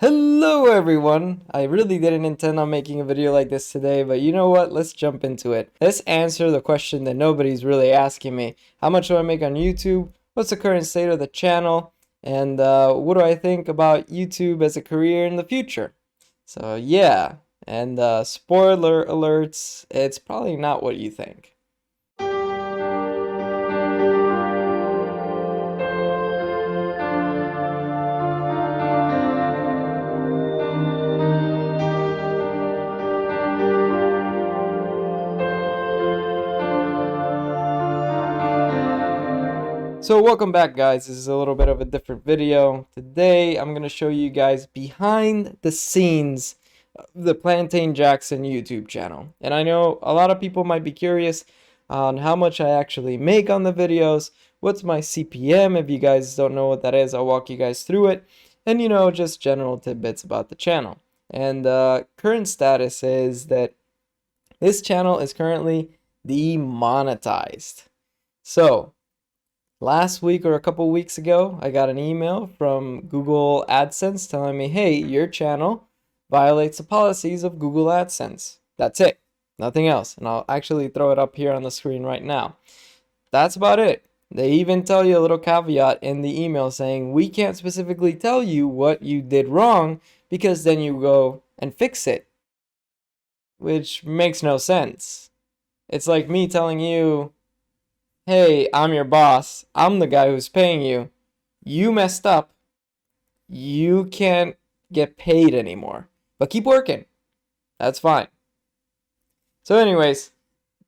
Hello everyone! I really didn't intend on making a video like this today, but you know what? Let's jump into it. Let's answer the question that nobody's really asking me. How much do I make on YouTube? What's the current state of the channel? And what do I think about YouTube as a career in the future? So yeah, and spoiler alerts, it's probably not what you think. So welcome back guys, this is a little bit of a different video. Today I'm going to show you guys behind the scenes of the Plantain Jackson YouTube channel. And I know a lot of people might be curious on how much I actually make on the videos, what's my CPM. If you guys don't know what that is, I'll walk you guys through it. And just general tidbits about the channel. And current status is that this channel is currently demonetized. So last week or a couple weeks ago, I got an email from Google AdSense telling me, hey, your channel violates the policies of Google AdSense. That's it. Nothing else. And I'll actually throw it up here on the screen right now. That's about it. They even tell you a little caveat in the email saying, we can't specifically tell you what you did wrong because then you go and fix it. Which makes no sense. It's like me telling you, hey, I'm your boss. I'm the guy who's paying you. You messed up. You can't get paid anymore. But keep working. That's fine. So anyways,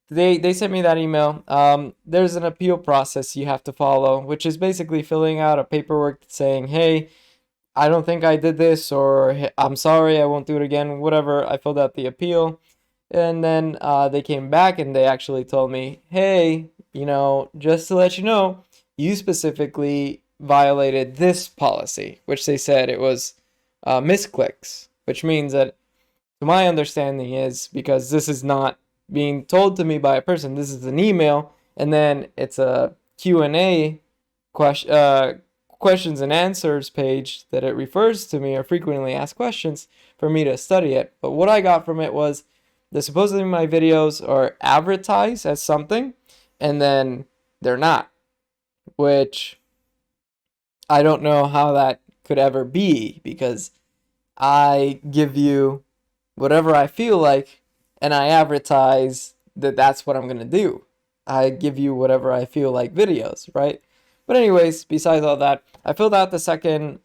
they sent me that email. There's an appeal process you have to follow, which is basically filling out a paperwork saying, hey, I don't think I did this, or hey, I'm sorry, I won't do it again, whatever. I filled out the appeal. And then they came back and they actually told me, hey, just to let you know, you specifically violated this policy, which they said it was misclicks, which means that, to my understanding, is because this is not being told to me by a person. This is an email, and then it's a Q&A questions and answers page that it refers to me, or frequently asked questions, for me to study it. But what I got from it was that supposedly my videos are advertised as something, and then they're not, which I don't know how that could ever be, because I give you whatever I feel like and I advertise that that's what I'm going to do. I give you whatever I feel like videos, right? But anyways, besides all that, I filled out the second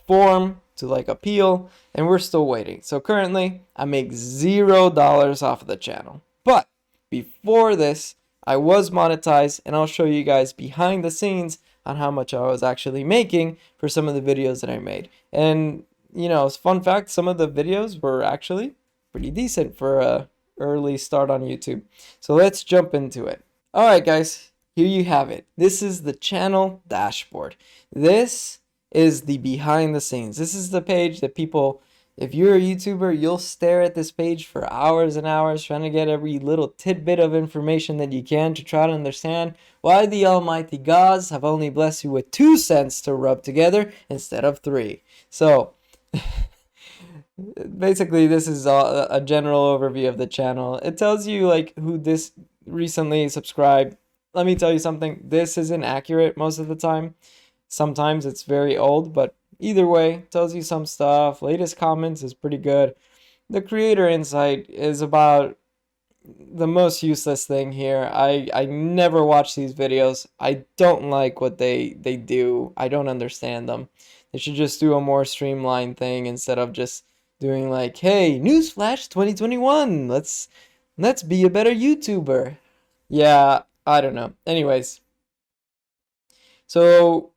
form to appeal, and we're still waiting. So currently I make $0 off of the channel. But before this, I was monetized, and I'll show you guys behind the scenes on how much I was actually making for some of the videos that I made. And fun fact, some of the videos were actually pretty decent for a early start on YouTube. So let's jump into it. All right, guys, here you have it. This is the channel dashboard. This is the behind the scenes. This is the page that people, if you're a YouTuber, you'll stare at this page for hours and hours trying to get every little tidbit of information that you can to try to understand why the almighty gods have only blessed you with 2 cents to rub together instead of 3. So basically, this is a general overview of the channel. It tells you who this recently subscribed. Let me tell you something. This isn't accurate most of the time. Sometimes it's very old, but either way, tells you some stuff. Latest comments is pretty good. The creator insight is about the most useless thing here. I never watch these videos. I don't like what they do. I don't understand them. They should just do a more streamlined thing instead of just doing hey, newsflash 2021. Let's be a better YouTuber. Yeah, I don't know. Anyways, so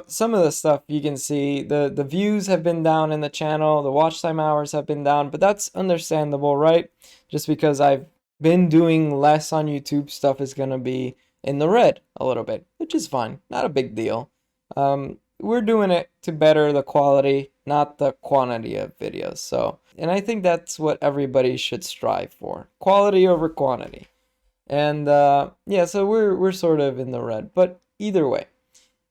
some of the stuff you can see, the views have been down in the channel, the watch time hours have been down, but that's understandable, right? Just because I've been doing less on YouTube, stuff is gonna be in the red a little bit, which is fine, not a big deal. We're doing it to better the quality, not the quantity of videos. So, and I think that's what everybody should strive for, quality over quantity. And yeah, so we're sort of in the red, but either way,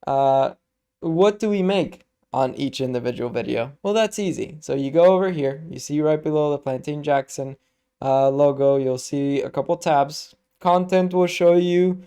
what do we make on each individual video? Well, that's easy. So you go over here, you see right below the Plantain Jackson logo, you'll see a couple tabs. Content will show you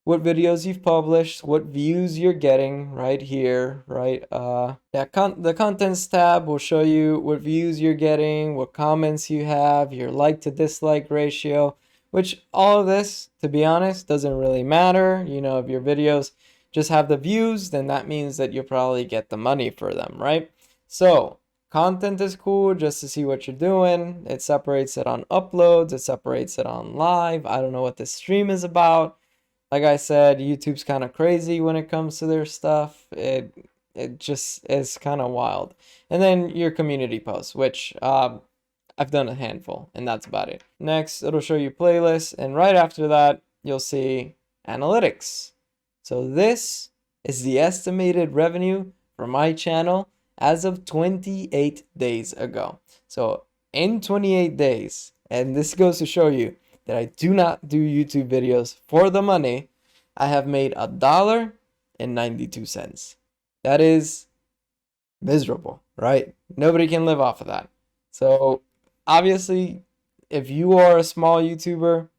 what videos you've published, what views you're getting right here, right? The contents tab will show you what views you're getting, what comments you have, your like to dislike ratio, which all of this, to be honest, doesn't really matter. You know, if your videos just have the views, then that means that you'll probably get the money for them, right? So content is cool just to see what you're doing. It separates it on uploads, it separates it on live. I don't know what this stream is about. Like I said, YouTube's kind of crazy when it comes to their stuff. It just is kind of wild. And then your community posts, which I've done a handful, and that's about it. Next, it'll show you playlists, and right after that, you'll see analytics. So this is the estimated revenue for my channel as of 28 days ago. So in 28 days, and this goes to show you that I do not do YouTube videos for the money, I have made $1.92. That is miserable, right? Nobody can live off of that. So obviously, if you are a small YouTuber,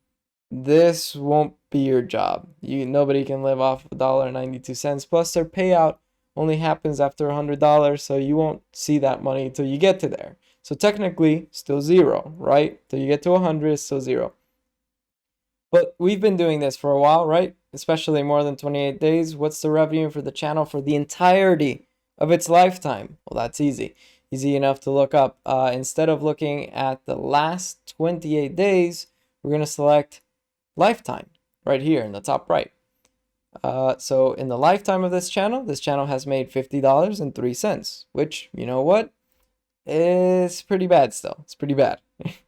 this won't be your job. Nobody can live off of $1.92. Plus their payout only happens after $100, so you won't see that money until you get to there. So technically, still zero, right? Till you get to 100, it's still zero. But we've been doing this for a while, right? Especially more than 28 days. What's the revenue for the channel for the entirety of its lifetime? Well, that's easy. Easy enough to look up. Instead of looking at the last 28 days, we're going to select lifetime right here in the top right. So in the lifetime of this channel has made $50.03, which, you know what? Is pretty bad still. It's pretty bad. Like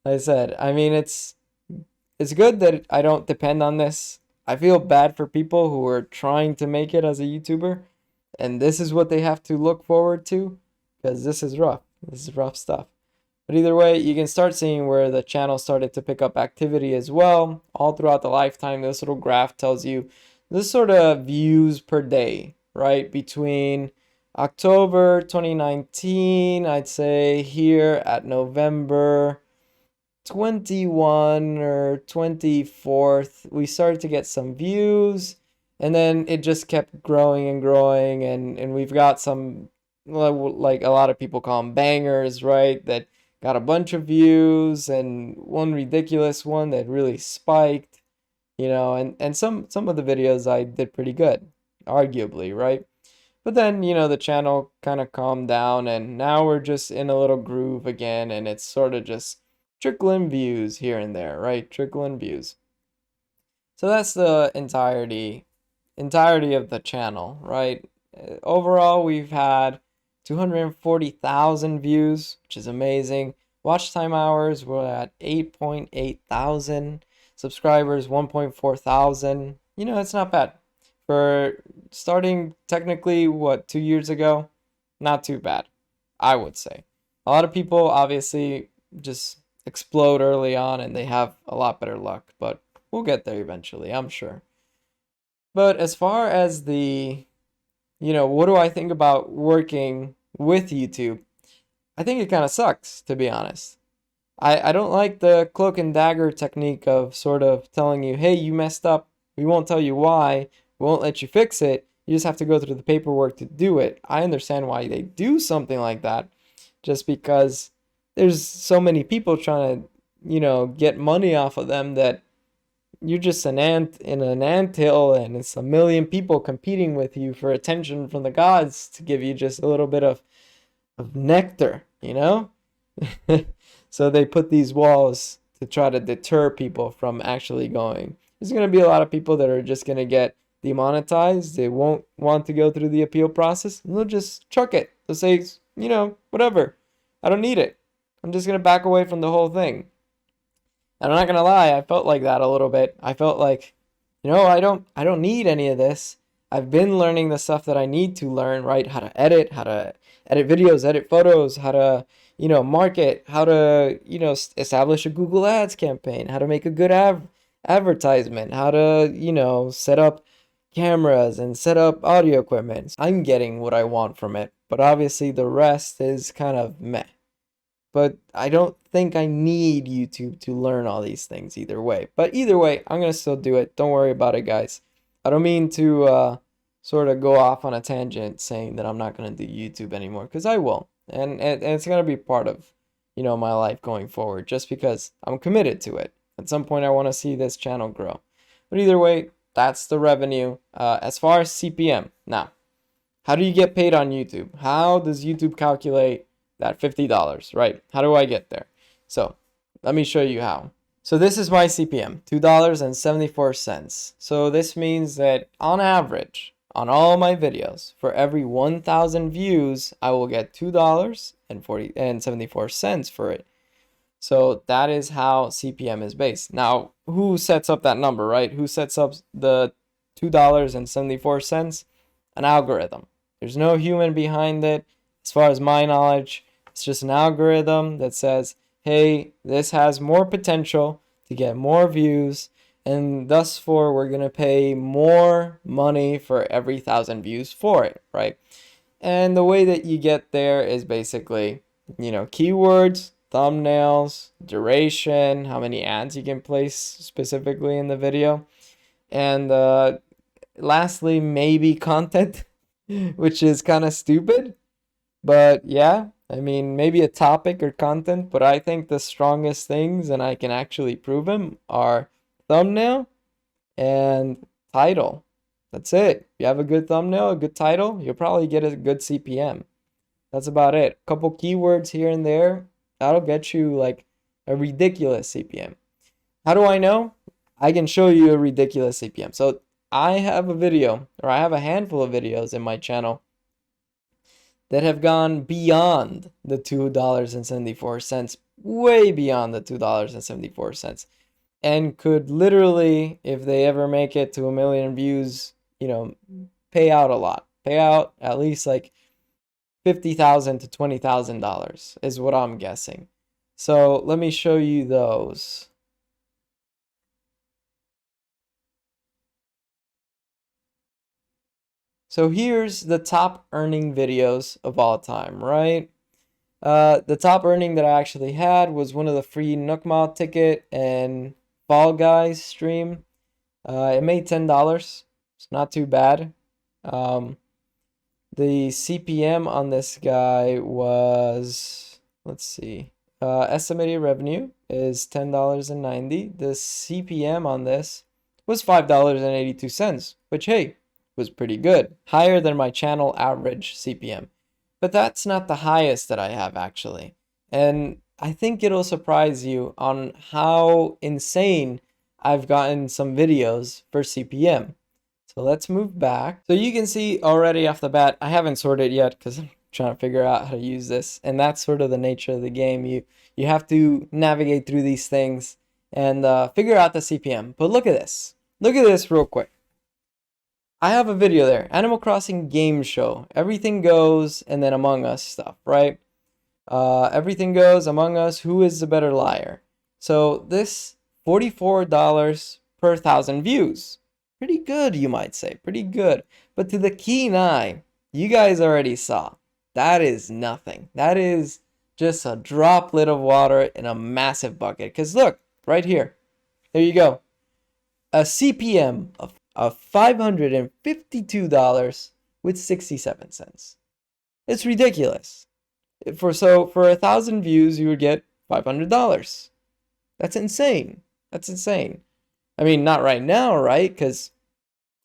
I said, I mean, it's good that I don't depend on this. I feel bad for people who are trying to make it as a YouTuber, and this is what they have to look forward to, because this is rough. This is rough stuff. But either way, you can start seeing where the channel started to pick up activity as well. All throughout the lifetime, this little graph tells you this sort of views per day, right? Between October 2019, I'd say here at November 21 or 24th, we started to get some views, and then it just kept growing and growing, and we've got some, like a lot of people call them bangers, right, that got a bunch of views, and one ridiculous one that really spiked, you know, and some of the videos I did pretty good, arguably, right? But then, you know, the channel kind of calmed down, and now we're just in a little groove again, and it's sort of just trickling views here and there, right? Trickling views. So that's the entirety of the channel, right? Overall, we've had 240,000 views, which is amazing. Watch time hours, we're at 8.8 thousand. Subscribers, 1.4 thousand. You know, it's not bad. For starting technically, what, 2 years ago? Not too bad, I would say. A lot of people obviously just explode early on and they have a lot better luck, but we'll get there eventually, I'm sure. But as far as the, you know, what do I think about working with YouTube? I think it kind of sucks, to be honest. I don't like the cloak and dagger technique of sort of telling you, hey, you messed up, we won't tell you why, we won't let you fix it, you just have to go through the paperwork to do it. I understand why they do something like that, just because there's so many people trying to, you know, get money off of them that you're just an ant in an anthill, and it's a million people competing with you for attention from the gods to give you just a little bit of nectar, you know? So they put these walls to try to deter people from actually going. There's going to be a lot of people that are just going to get demonetized. They won't want to go through the appeal process, and they'll just chuck it. They'll say, you know, whatever. I don't need it. I'm just going to back away from the whole thing. And I'm not going to lie, I felt like that a little bit. I felt like, you know, I don't need any of this. I've been learning the stuff that I need to learn, right? How to edit videos, edit photos, how to, you know, market, how to, you know, establish a Google Ads campaign, how to make a good advertisement, how to, you know, set up cameras and set up audio equipment. I'm getting what I want from it, but obviously the rest is kind of meh. But I don't think I need YouTube to learn all these things either way. But either way, I'm going to still do it. Don't worry about it, guys. I don't mean to sort of go off on a tangent saying that I'm not going to do YouTube anymore, because I will. And it's going to be part of, my life going forward, just because I'm committed to it. At some point, I want to see this channel grow. But either way, that's the revenue. As far as CPM, now, how do you get paid on YouTube? How does YouTube calculate that $50, right? How do I get there? So let me show you how. So this is my CPM, $2.74. So this means that on average, on all my videos, for every 1,000 views, I will get $2.74 for it. So that is how CPM is based. Now, who sets up that number, right? Who sets up the $2.74? An algorithm. There's no human behind it. As far as my knowledge, it's just an algorithm that says, hey, this has more potential to get more views, and thus for we're going to pay more money for every 1,000 views for it, right? And the way that you get there is basically, keywords, thumbnails, duration, how many ads you can place specifically in the video, and lastly, maybe content, which is kind of stupid. But yeah, I mean, maybe a topic or content, but I think the strongest things, and I can actually prove them, are thumbnail and title. That's it. If you have a good thumbnail, a good title, you'll probably get a good CPM. That's about it. A couple keywords here and there, that'll get you like a ridiculous CPM. How do I know? I can show you a ridiculous CPM. So I have a video, or I have a handful of videos in my channel that have gone beyond the $2.74, way beyond the $2.74, and could literally, if they ever make it to 1 million views, pay out a lot. Pay out at least like $50,000 to $20,000 is what I'm guessing. So let me show you those. So here's the top earning videos of all time, right? The top earning that I actually had was one of the free Nookmao ticket and Fall Guys stream. It made $10. It's not too bad. The CPM on this guy was, let's see, estimated revenue is $10.90. The CPM on this was $5.82, which, hey, was pretty good. Higher than my channel average CPM. But that's not the highest that I have, actually. And I think it'll surprise you on how insane I've gotten some videos for CPM. So let's move back. So you can see already off the bat, I haven't sorted yet because I'm trying to figure out how to use this. And that's sort of the nature of the game. You have to navigate through these things and figure out the CPM. But look at this. Look at this real quick. I have a video there, Animal Crossing game show. Everything goes, and then Among Us stuff, right? Everything goes, Among Us, who is the better liar? So this $44 per 1,000 views. Pretty good, you might say, pretty good. But to the keen eye, you guys already saw, that is nothing. That is just a droplet of water in a massive bucket. Because look, right here, there you go. A CPM of $552 with 67 cents. It's ridiculous. For 1,000 views, you would get $500. That's insane. That's insane. I mean, not right now, right? Because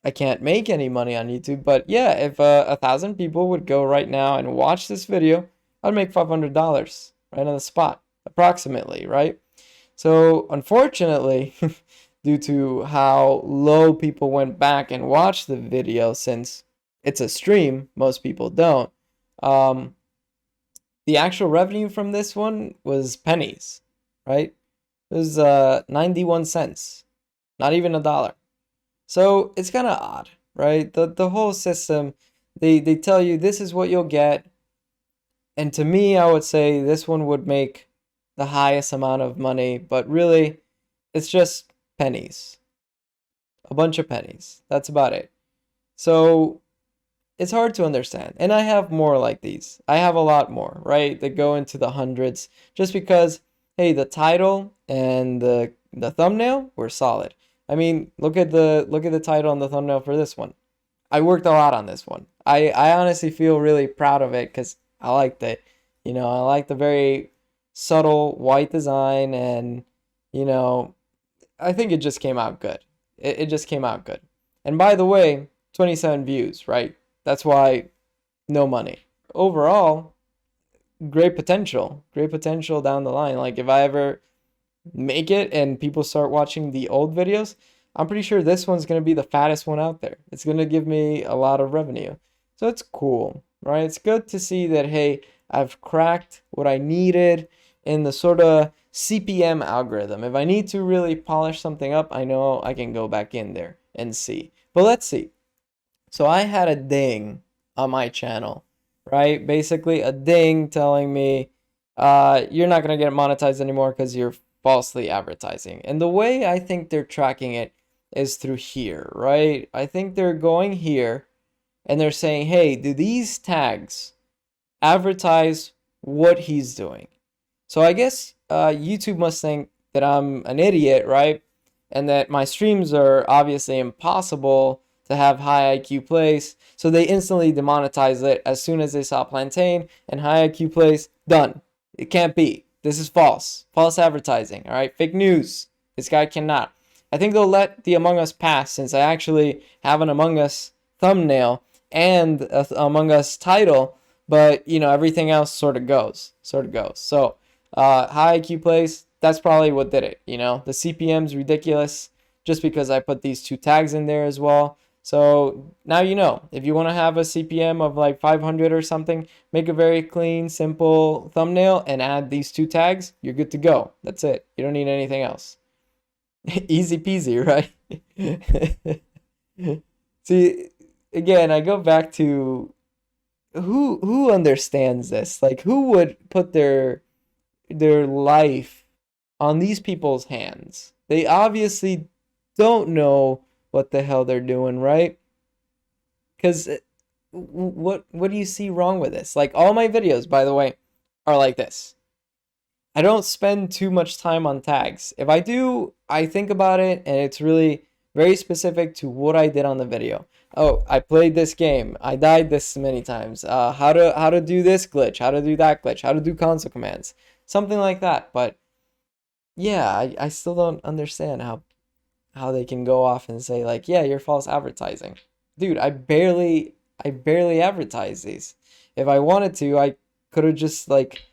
I can't make any money on YouTube. But yeah, if 1,000 people would go right now and watch this video, I'd make $500 right on the spot, approximately, right? So unfortunately, due to how low people went back and watched the video, since it's a stream, most people don't, the actual revenue from this one was pennies, right? It was 91 cents, not even $1. So it's kind of odd, right? The whole system, they tell you this is what you'll get, and to me, I would say this one would make the highest amount of money, but really, it's just pennies. A bunch of pennies. That's about it. So it's hard to understand. And I have more like these. I have a lot more, right? That go into the hundreds just because, hey, the title and the thumbnail were solid. I mean, look at the title and the thumbnail for this one. I worked a lot on this one. I honestly feel really proud of it because I liked it. You know, I like the very subtle white design, and you know, I think it just came out good. It just came out good. And by the way, 27 views, right? That's why no money. Overall, great potential. Great potential down the line. Like if I ever make it and people start watching the old videos, I'm pretty sure this one's going to be the fattest one out there. It's going to give me a lot of revenue. So it's cool, right? It's good to see that, hey, I've cracked what I needed in the sort of CPM algorithm. If I need to really polish something up, I know I can go back in there and see. But let's see. So I had a ding on my channel, right? Basically a ding telling me, you're not going to get monetized anymore because you're falsely advertising. And the way I think they're tracking it is through here, right? I think they're going here and they're saying, hey, do these tags advertise what he's doing? So I guess YouTube must think that I'm an idiot, right? And that my streams are obviously impossible to have high IQ plays. So they instantly demonetize it as soon as they saw Plantain and high IQ plays. Done. It can't be. This is false. False advertising. All right. Fake news. This guy cannot. I think they'll let the Among Us pass since I actually have an Among Us thumbnail and a Among Us title. But, you know, everything else sort of goes. So high IQ plays, that's probably what did it. You know, the CPM's ridiculous just because I put these two tags in there as well. So now you know, if you want to have a CPM of like 500 or something, make a very clean, simple thumbnail and add these two tags, you're good to go. That's it. You don't need anything else. Easy peasy, right? See, again, I go back to who understands this? Like who would put their life on these people's hands? They obviously don't know what the hell they're doing, right? Because what do you see wrong with this? Like all my videos, by the way, are like this. I don't spend too much time on tags. If I do, I think about it and it's really very specific to what I did on the video. Oh, I played this game. I died this many times. How to do this glitch, how to do that glitch, how to do console commands. Something like that. But yeah, I still don't understand how they can go off and say like, yeah, you're false advertising. Dude, I barely advertise these. If I wanted to, I could have just like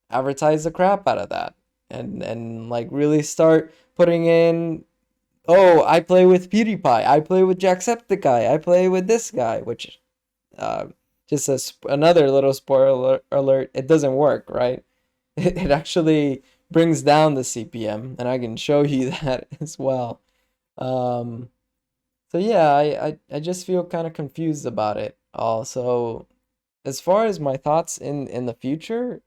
advertised the crap out of that and like really start putting in, oh, I play with PewDiePie, I play with Jacksepticeye, I play with this guy, which uh just another little spoiler alert, it doesn't work, right? It actually brings down the CPM, and I can show you that as well. Um, so yeah, I just feel kind of confused about it. Also, as far as my thoughts in the future,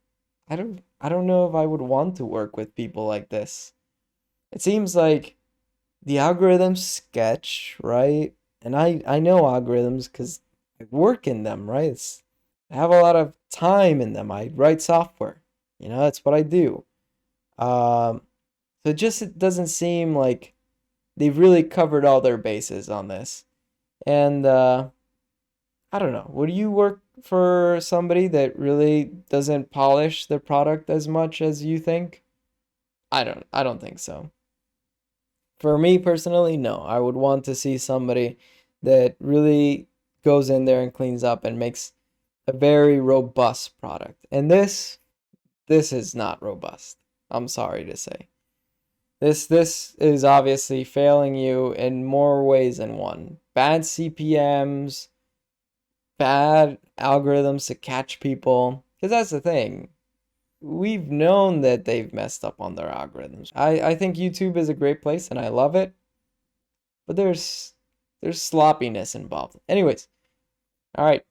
I don't know if I would want to work with people like this. It seems like the algorithms sketch, right? And I know algorithms because I work in them, right? I have a lot of time in them. I write software. You know, that's what I do. Um, so it doesn't seem like they've really covered all their bases on this. And I don't know. Would you work for somebody that really doesn't polish their product as much as you think? I don't think so. For me personally, no. I would want to see somebody that really goes in there and cleans up and makes a very robust product. And this is not robust. I'm sorry to say. This is obviously failing you in more ways than one. Bad CPMs, bad algorithms to catch people. Because that's the thing. We've known that they've messed up on their algorithms. I think YouTube is a great place and I love it. But there's sloppiness involved. Anyways, all right.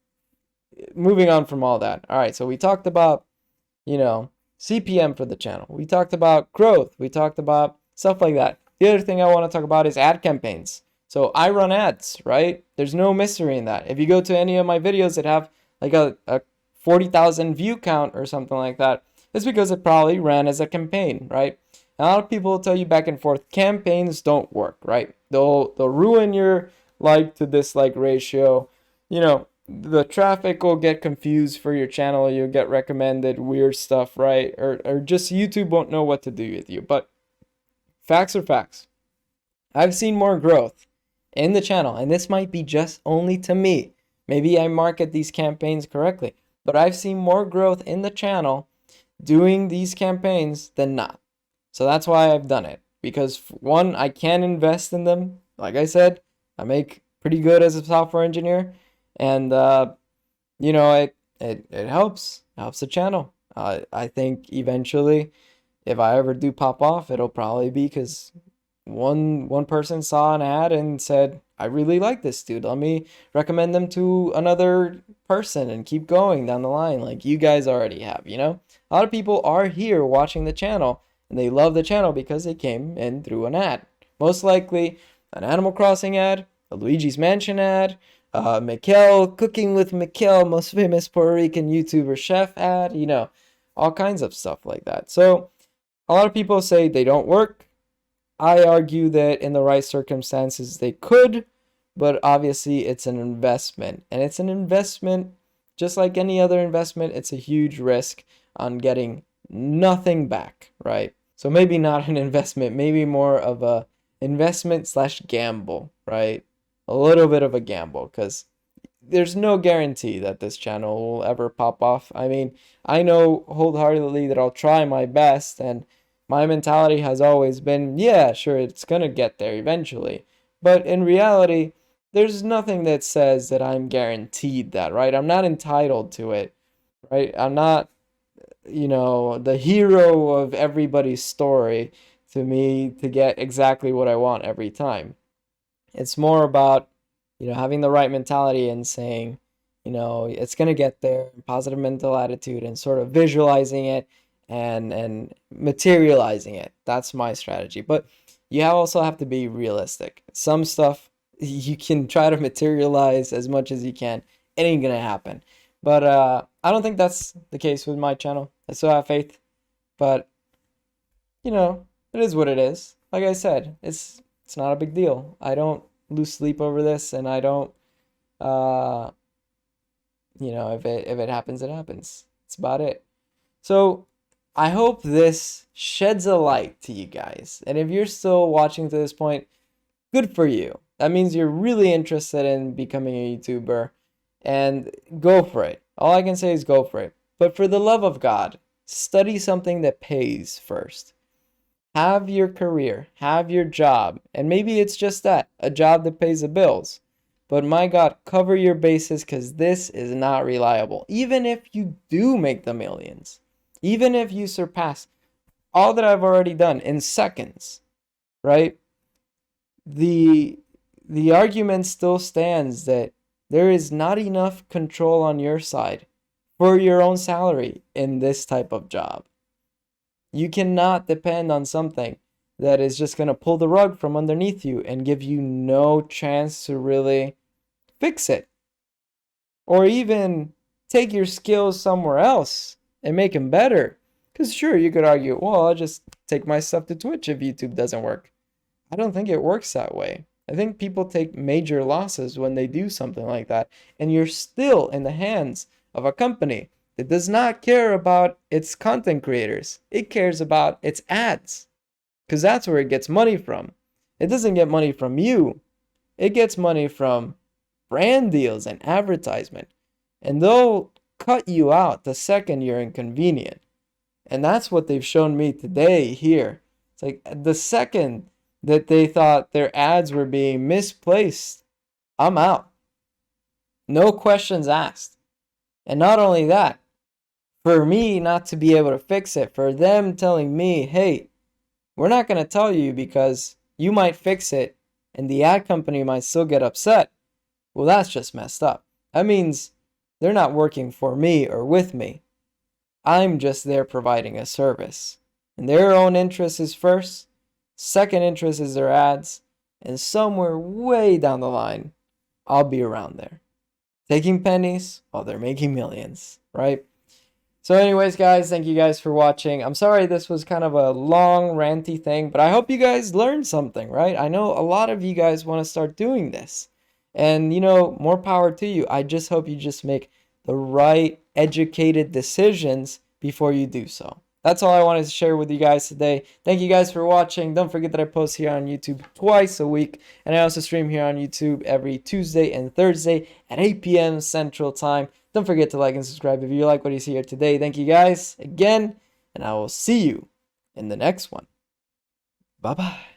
Moving on from all that. All right, so we talked about, you know, CPM for the channel. We talked about growth. We talked about stuff like that. The other thing I want to talk about is ad campaigns. So I run ads, right? There's no mystery in that. If you go to any of my videos that have like a 40,000 view count or something like that, it's because it probably ran as a campaign, right? A lot of people will tell you back and forth, campaigns don't work, right? They'll ruin your like to dislike ratio. You know, the traffic will get confused for your channel. You'll get recommended weird stuff, right? Or just YouTube won't know what to do with you. But facts are facts. I've seen more growth in the channel, and this might be just only to me. Maybe I market these campaigns correctly, but I've seen more growth in the channel doing these campaigns than not. So that's why I've done it. Because one, I can invest in them. Like I said, I make pretty good as a software engineer, and you know, it helps the channel. I think eventually, if I ever do pop off, it'll probably be because one person saw an ad and said, I really like this dude. Let me recommend them to another person and keep going down the line like you guys already have, you know? A lot of people are here watching the channel and they love the channel because they came in through an ad. Most likely an Animal Crossing ad, a Luigi's Mansion ad, Mikkel, Cooking with Mikkel, most famous Puerto Rican YouTuber chef ad, you know, all kinds of stuff like that. So a lot of people say they don't work. I argue that in the right circumstances they could, but obviously it's an investment. And it's an investment just like any other investment. It's a huge risk on getting nothing back, right? So maybe not an investment, maybe more of a investment slash gamble, right? A little bit of a gamble because there's no guarantee that this channel will ever pop off. I mean, I know wholeheartedly that I'll try my best, and my mentality has always been, yeah, sure, it's gonna get there eventually. But in reality, there's nothing that says that I'm guaranteed that, right? I'm not entitled to it, right? I'm not, you know, the hero of everybody's story to me to get exactly what I want every time. It's more about, you know, having the right mentality and saying, you know, it's going to get there, positive mental attitude, and sort of visualizing it and materializing it. That's my strategy. But you also have to be realistic. Some stuff you can try to materialize as much as you can. It ain't going to happen. But I don't think that's the case with my channel. I still have faith. But, you know, it is what it is. Like I said, it's not a big deal. I don't lose sleep over this, and I don't, uh, you know, if it happens, it happens. That's about it. So I hope this sheds a light to you guys. And if you're still watching to this point, good for you. That means you're really interested in becoming a YouTuber, and go for it. All I can say is go for it. But for the love of God, study something that pays first. Have your career, have your job, and maybe it's just that, a job that pays the bills. But my God, cover your bases because this is not reliable. Even if you do make the millions, even if you surpass all that I've already done in seconds, right? The argument still stands that there is not enough control on your side for your own salary in this type of job. You cannot depend on something that is just going to pull the rug from underneath you and give you no chance to really fix it. Or even take your skills somewhere else and make them better. Because sure, you could argue, well, I'll just take my stuff to Twitch if YouTube doesn't work. I don't think it works that way. I think people take major losses when they do something like that. And you're still in the hands of a company it does not care about its content creators. It cares about its ads. Because that's where it gets money from. It doesn't get money from you. It gets money from brand deals and advertisement. And they'll cut you out the second you're inconvenient. And that's what they've shown me today here. It's like the second that they thought their ads were being misplaced, I'm out. No questions asked. And not only that, for me not to be able to fix it, for them telling me, hey, we're not going to tell you because you might fix it and the ad company might still get upset. Well, that's just messed up. That means they're not working for me or with me. I'm just there providing a service. And their own interest is first. Second interest is their ads. And somewhere way down the line, I'll be around there, taking pennies while they're making millions, right? So anyways, guys, thank you guys for watching. I'm sorry this was kind of a long, ranty thing, but I hope you guys learned something, right? I know a lot of you guys want to start doing this. And, more power to you. I just hope you just make the right, educated decisions before you do so. That's all I wanted to share with you guys today. Thank you guys for watching. Don't forget that I post here on YouTube twice a week. And I also stream here on YouTube every Tuesday and Thursday at 8 p.m. Central Time. Don't forget to like and subscribe if you like what you see here today. Thank you guys again. And I will see you in the next one. Bye-bye.